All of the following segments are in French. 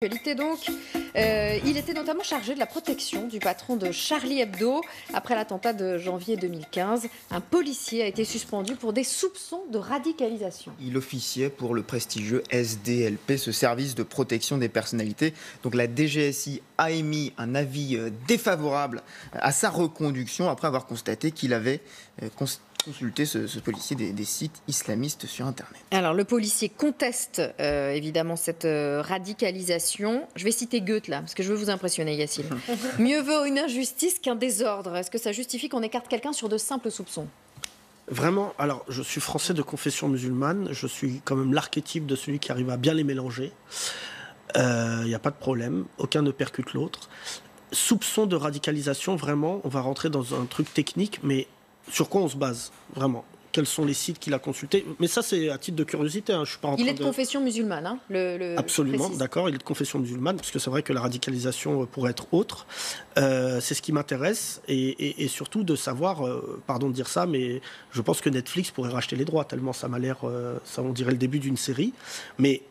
Actualité donc, il était notamment chargé de la protection du patron de Charlie Hebdo. Après l'attentat de janvier 2015, un policier a été suspendu pour des soupçons de radicalisation. Il officiait pour le prestigieux SDLP, ce service de protection des personnalités. Donc la DGSI a émis un avis défavorable à sa reconduction après avoir constaté qu'il avait consulté ce policier des sites islamistes sur Internet. Alors le policier conteste évidemment cette radicalisation. Je vais citer Goethe là, parce que je veux vous impressionner Yacine. Mieux vaut une injustice qu'un désordre. Est-ce que ça justifie qu'on écarte quelqu'un sur de simples soupçons ? Vraiment, alors je suis français de confession musulmane, je suis quand même l'archétype de celui qui arrive à bien les mélanger. Il n'y a pas de problème, aucun ne percute l'autre. Soupçon de radicalisation, vraiment, on va rentrer dans un truc technique, mais sur quoi on se base, vraiment? Quels sont les sites qu'il a consultés? Mais ça, c'est à titre de curiosité. Hein. Je suis pas en train Il est de confession musulmane, hein, Absolument, d'accord, il est de confession musulmane, parce que c'est vrai que la radicalisation pourrait être autre. C'est ce qui m'intéresse, et surtout de savoir, pardon de dire ça, mais je pense que Netflix pourrait racheter les droits, tellement ça m'a l'air, ça on dirait le début d'une série. Mais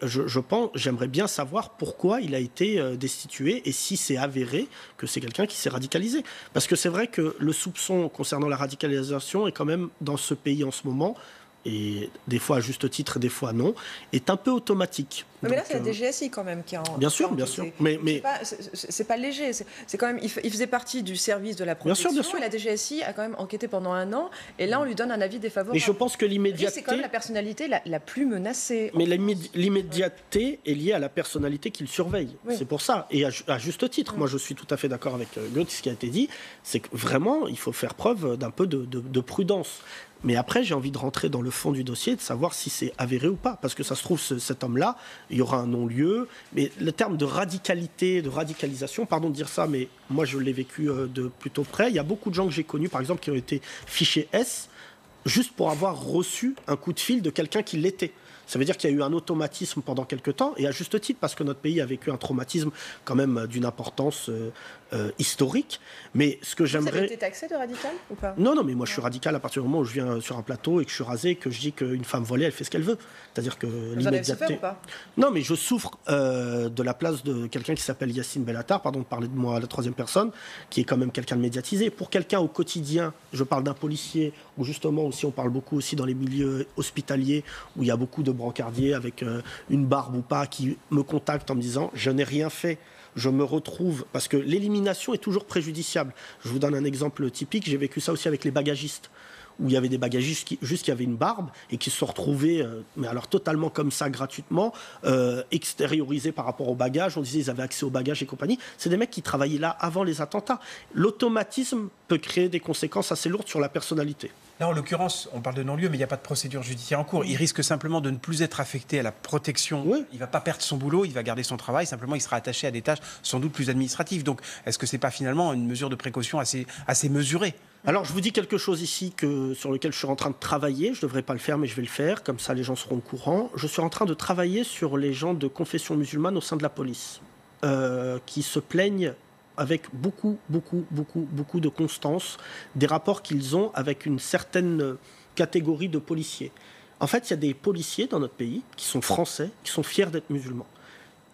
j'aimerais bien savoir pourquoi il a été destitué, et si c'est avéré que c'est quelqu'un qui s'est radicalisé. Parce que c'est vrai que le soupçon concernant la radicalisation est quand même, dans ce pays en ce moment, et des fois à juste titre et des fois non, est un peu automatique. Mais là, c'est la DGSI quand même qui a bien sûr. Mais c'est pas léger. C'est quand même. Il faisait partie du service de la protection. Bien sûr. Et la DGSI a quand même enquêté pendant 1 an. Et là, on lui donne un avis défavorable. Mais je pense que l'immédiateté. C'est quand même la personnalité la plus menacée. Mais l'immédiateté est liée à la personnalité qu'il surveille. Oui. C'est pour ça. Et à juste titre. Moi, je suis tout à fait d'accord avec Goethe, ce qui a été dit. C'est que vraiment, il faut faire preuve d'un peu de prudence. Mais après, j'ai envie de rentrer dans le fond du dossier, de savoir si c'est avéré ou pas. Parce que ça se trouve, cet homme-là, il y aura un non-lieu. Mais le terme de radicalité, de radicalisation, pardon de dire ça, mais moi, je l'ai vécu de plutôt près. Il y a beaucoup de gens que j'ai connus, par exemple, qui ont été fichés S, juste pour avoir reçu un coup de fil de quelqu'un qui l'était. Ça veut dire qu'il y a eu un automatisme pendant quelques temps, et à juste titre, parce que notre pays a vécu un traumatisme quand même d'une importance historique. Mais ce que j'aimerais... Vous avez été taxé de radical ou pas? Non, mais moi je suis radical à partir du moment où je viens sur un plateau et que je suis rasé, que je dis qu'une femme volée, elle fait ce qu'elle veut. C'est-à-dire que vous en avez souffert ou pas? Non, mais je souffre de la place de quelqu'un qui s'appelle Yacine Bellatar, pardon de parler de moi à la troisième personne, qui est quand même quelqu'un de médiatisé. Pour quelqu'un au quotidien, je parle d'un policier, ou justement aussi on parle beaucoup aussi dans les milieux hospitaliers, où il y a beaucoup de brancardiers avec une barbe ou pas, qui me contactent en me disant « je n'ai rien fait ». Je me retrouve, parce que l'élimination est toujours préjudiciable. Je vous donne un exemple typique, j'ai vécu ça aussi avec les bagagistes, où il y avait des bagagistes qui avaient une barbe et qui se sont retrouvés, mais alors totalement comme ça, gratuitement, extériorisés par rapport aux bagages. On disait qu'ils avaient accès aux bagages et compagnie. C'est des mecs qui travaillaient là avant les attentats. L'automatisme peut créer des conséquences assez lourdes sur la personnalité. Là, en l'occurrence, on parle de non-lieu, mais il n'y a pas de procédure judiciaire en cours. Il risque simplement de ne plus être affecté à la protection. Oui. Il ne va pas perdre son boulot, il va garder son travail. Simplement, il sera attaché à des tâches sans doute plus administratives. Donc, est-ce que ce n'est pas finalement une mesure de précaution assez mesurée ? Alors, je vous dis quelque chose ici sur lequel je suis en train de travailler. Je ne devrais pas le faire, mais je vais le faire. Comme ça, les gens seront au courant. Je suis en train de travailler sur les gens de confession musulmane au sein de la police, qui se plaignent avec beaucoup de constance des rapports qu'ils ont avec une certaine catégorie de policiers. En fait, il y a des policiers dans notre pays qui sont français, qui sont fiers d'être musulmans.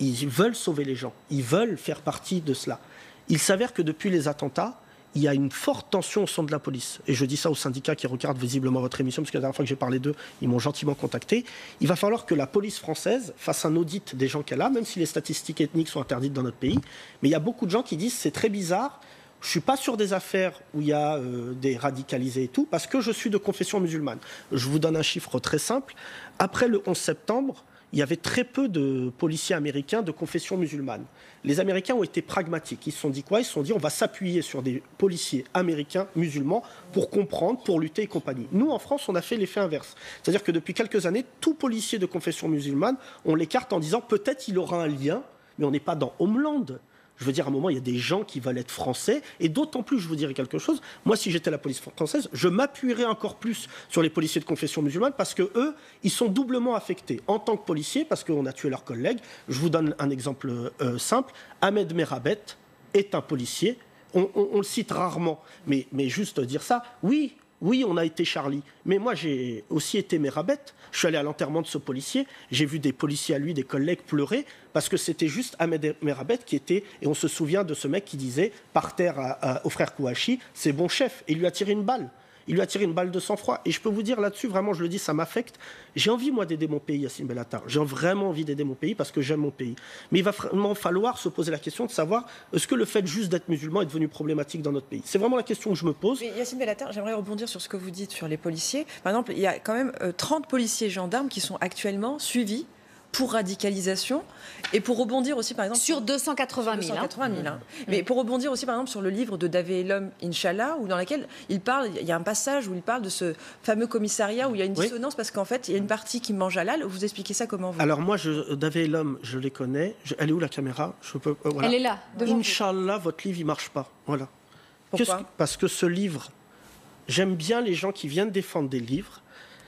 Ils veulent sauver les gens, ils veulent faire partie de cela. Il s'avère que depuis les attentats, il y a une forte tension au sein de la police. Et je dis ça aux syndicats qui regardent visiblement votre émission, parce que la dernière fois que j'ai parlé d'eux, ils m'ont gentiment contacté. Il va falloir que la police française fasse un audit des gens qu'elle a, même si les statistiques ethniques sont interdites dans notre pays. Mais il y a beaucoup de gens qui disent c'est très bizarre, je ne suis pas sur des affaires où il y a des radicalisés et tout, parce que je suis de confession musulmane. Je vous donne un chiffre très simple. Après le 11 septembre, il y avait très peu de policiers américains de confession musulmane. Les Américains ont été pragmatiques. Ils se sont dit quoi? Ils se sont dit on va s'appuyer sur des policiers américains musulmans pour comprendre, pour lutter et compagnie. Nous, en France, on a fait l'effet inverse. C'est-à-dire que depuis quelques années, tout policier de confession musulmane, on l'écarte en disant peut-être il aura un lien, mais on n'est pas dans Homeland. Je veux dire, à un moment, il y a des gens qui veulent être français. Et d'autant plus, je vous dirais quelque chose, moi, si j'étais la police française, je m'appuierais encore plus sur les policiers de confession musulmane parce qu'eux, ils sont doublement affectés. En tant que policiers, parce qu'on a tué leurs collègues. Je vous donne un exemple simple. Ahmed Merabet est un policier. On le cite rarement, mais juste dire ça. Oui, Oui, on a été Charlie. Mais moi, j'ai aussi été Merabet. Je suis allé à l'enterrement de ce policier. J'ai vu des policiers à lui, des collègues pleurer parce que c'était juste Ahmed Merabet qui était... Et on se souvient de ce mec qui disait par terre au frère Kouachi, c'est bon chef. Et il lui a tiré une balle. Il lui a tiré une balle de sang-froid. Et je peux vous dire là-dessus, vraiment, je le dis, ça m'affecte. J'ai envie, moi, d'aider mon pays, Yacine Bellatar. J'ai vraiment envie d'aider mon pays parce que j'aime mon pays. Mais il va vraiment falloir se poser la question de savoir est-ce que le fait juste d'être musulman est devenu problématique dans notre pays. C'est vraiment la question que je me pose. Mais Yacine Bellatar, j'aimerais rebondir sur ce que vous dites sur les policiers. Par exemple, il y a quand même 30 policiers gendarmes qui sont actuellement suivis pour radicalisation et pour rebondir aussi par exemple sur 280 000. Mais pour rebondir aussi par exemple sur le livre de Davé Lom, Inch'Allah, où dans lequel il y a un passage où il parle de ce fameux commissariat où il y a une dissonance parce qu'en fait il y a une partie qui mange halal. Vous expliquez ça comment vous? Alors moi, Davé Lom, je les connais. Elle est où la caméra? Voilà. Elle est là. Inch'Allah, votre livre il marche pas. Voilà. Pourquoi? Parce que ce livre, j'aime bien les gens qui viennent défendre des livres.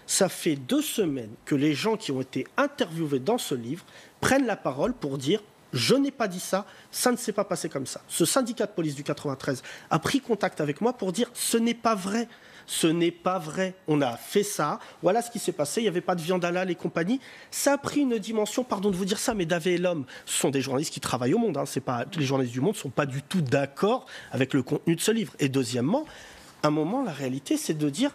Ça fait 2 semaines que les gens qui ont été interviewés dans ce livre prennent la parole pour dire « je n'ai pas dit ça, ça ne s'est pas passé comme ça ». Ce syndicat de police du 93 a pris contact avec moi pour dire « ce n'est pas vrai ». Ce n'est pas vrai. On a fait ça. Voilà ce qui s'est passé. Il n'y avait pas de viande halal et compagnie. Ça a pris une dimension, pardon de vous dire ça, mais Davé et l'homme, ce sont des journalistes qui travaillent au Monde. C'est pas, les journalistes du Monde ne sont pas du tout d'accord avec le contenu de ce livre. Et deuxièmement, à un moment, la réalité, c'est de dire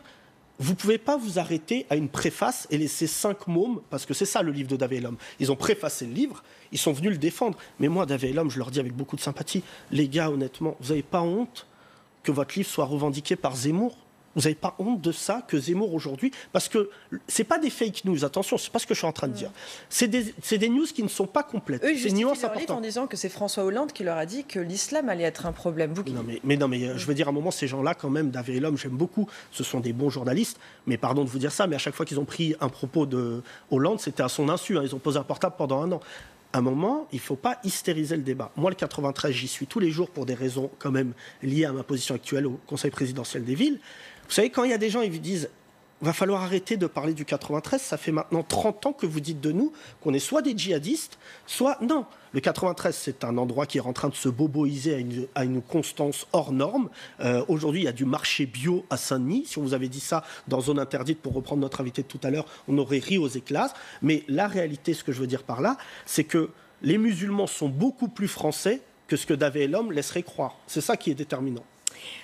vous ne pouvez pas vous arrêter à une préface et laisser 5 mômes, parce que c'est ça le livre de Davé et l'homme. Ils ont préfacé le livre, ils sont venus le défendre. Mais moi, Davé et l'homme, je leur dis avec beaucoup de sympathie, les gars, honnêtement, vous n'avez pas honte que votre livre soit revendiqué par Zemmour? Vous n'avez pas honte de ça, que Zemmour aujourd'hui, parce que c'est pas des fake news, attention, c'est pas ce que je suis en train de dire. C'est des news qui ne sont pas complètes. Eux, ils justifient leur livre en disant que c'est François Hollande qui leur a dit que l'islam allait être un problème. Je veux dire, à un moment, ces gens-là, quand même, Davé et l'homme, j'aime beaucoup. Ce sont des bons journalistes, mais pardon de vous dire ça, mais à chaque fois qu'ils ont pris un propos de Hollande, c'était à son insu. Ils ont posé un portable pendant 1 an. À un moment, il ne faut pas hystériser le débat. Moi, le 93, j'y suis tous les jours pour des raisons quand même liées à ma position actuelle au Conseil présidentiel des villes. Vous savez, quand il y a des gens qui vous disent « va falloir arrêter de parler du 93 », ça fait maintenant 30 ans que vous dites de nous qu'on est soit des djihadistes, soit non. Le 93, c'est un endroit qui est en train de se boboiser à une constance hors norme. Aujourd'hui, il y a du marché bio à Saint-Denis. Si on vous avait dit ça dans zone interdite, pour reprendre notre invité de tout à l'heure, on aurait ri aux éclats. Mais la réalité, ce que je veux dire par là, c'est que les musulmans sont beaucoup plus français que ce que Davé et l'homme laisserait croire. C'est ça qui est déterminant.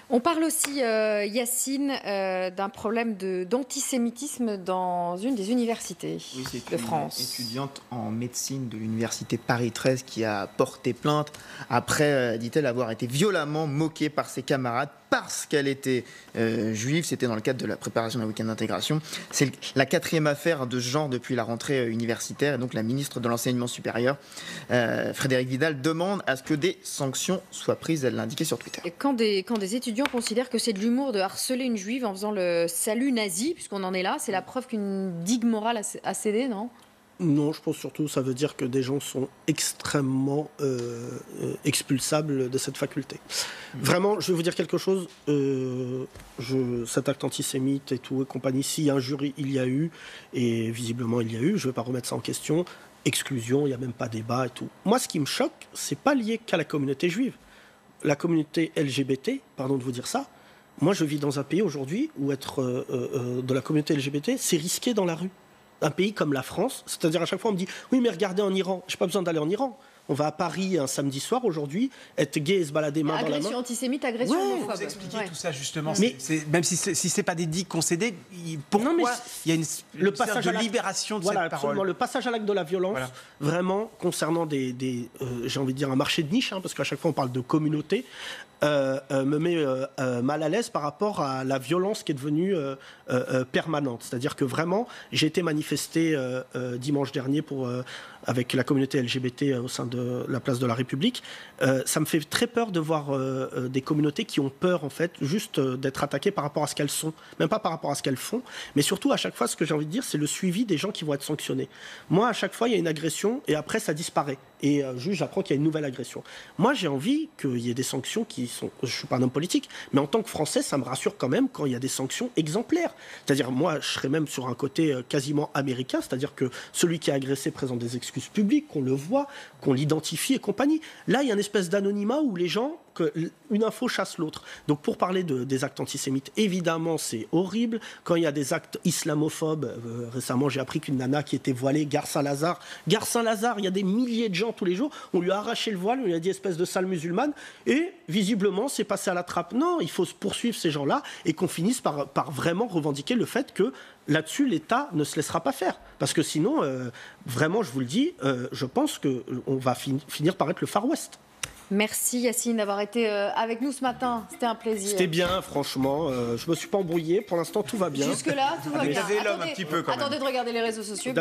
On parle aussi, Yacine, d'un problème d'antisémitisme dans une des universités de France. Une étudiante en médecine de l'université Paris 13 qui a porté plainte après, dit-elle, avoir été violemment moquée par ses camarades parce qu'elle était juive. C'était dans le cadre de la préparation d'un week-end d'intégration. C'est la 4e affaire de ce genre depuis la rentrée universitaire. Et donc la ministre de l'Enseignement supérieur, Frédérique Vidal, demande à ce que des sanctions soient prises. Elle l'a indiqué sur Twitter. Et quand des étudiants considèrent que c'est de l'humour de harceler une juive en faisant le salut nazi, puisqu'on en est là, c'est la preuve qu'une digue morale a cédé, non ? Non, je pense surtout que ça veut dire que des gens sont extrêmement expulsables de cette faculté. Vraiment, je vais vous dire quelque chose. Cet acte antisémite et tout et compagnie, s'il y a un jury, il y a eu, et visiblement il y a eu, je ne vais pas remettre ça en question. Exclusion, il n'y a même pas débat et tout. Moi, ce qui me choque, c'est pas lié qu'à la communauté juive. La communauté LGBT, pardon de vous dire ça, moi je vis dans un pays aujourd'hui où être de la communauté LGBT, c'est risqué dans la rue. Un pays comme la France, c'est-à-dire à chaque fois on me dit « oui mais regardez en Iran, j'ai pas besoin d'aller en Iran ». On va à Paris un samedi soir aujourd'hui, être gay et se balader main dans la main. Agression antisémite, agression homophobe. Vous expliquez tout ça justement. Mais même si c'est pas des digues concédées, pourquoi il y a une sorte de libération de cette parole. Absolument. Le passage à l'acte de la violence, vraiment concernant j'ai envie de dire un marché de niche, parce qu'à chaque fois on parle de communauté, me met mal à l'aise par rapport à la violence qui est devenue permanente. C'est-à-dire que vraiment, j'ai été manifesté dimanche dernier avec la communauté LGBT au sein de la place de la République. Ça me fait très peur de voir des communautés qui ont peur, en fait, juste d'être attaquées par rapport à ce qu'elles sont. Même pas par rapport à ce qu'elles font, mais surtout, à chaque fois, ce que j'ai envie de dire, c'est le suivi des gens qui vont être sanctionnés. Moi, à chaque fois, il y a une agression et après, ça disparaît. Et juste, j'apprends qu'il y a une nouvelle agression. Moi, j'ai envie qu'il y ait des sanctions qui sont... Je ne suis pas un homme politique, mais en tant que Français, ça me rassure quand même quand il y a des sanctions exemplaires. C'est-à-dire, moi, je serais même sur un côté quasiment américain, c'est-à-dire que celui qui a agressé présente des excuses publiques, qu'on le voit, qu'on l'identifie et compagnie. Là, il y a une espèce d'anonymat où les gens, qu'une info chasse l'autre. Donc pour parler des actes antisémites, évidemment c'est horrible. Quand il y a des actes islamophobes, récemment j'ai appris qu'une nana qui était voilée, Gare Saint-Lazare, il y a des milliers de gens tous les jours, on lui a arraché le voile, on lui a dit espèce de sale musulmane, et visiblement c'est passé à la trappe. Non, il faut poursuivre ces gens-là et qu'on finisse par vraiment revendiquer le fait que là-dessus, l'État ne se laissera pas faire. Parce que sinon, vraiment, je vous le dis, je pense qu'on va finir par être le Far West. Merci Yacine d'avoir été avec nous ce matin. C'était un plaisir. C'était bien, franchement. Je ne me suis pas embrouillé. Pour l'instant, tout va bien. Jusque-là, tout va bien. Davé l'homme un petit peu quand même. Attendez de regarder les réseaux sociaux.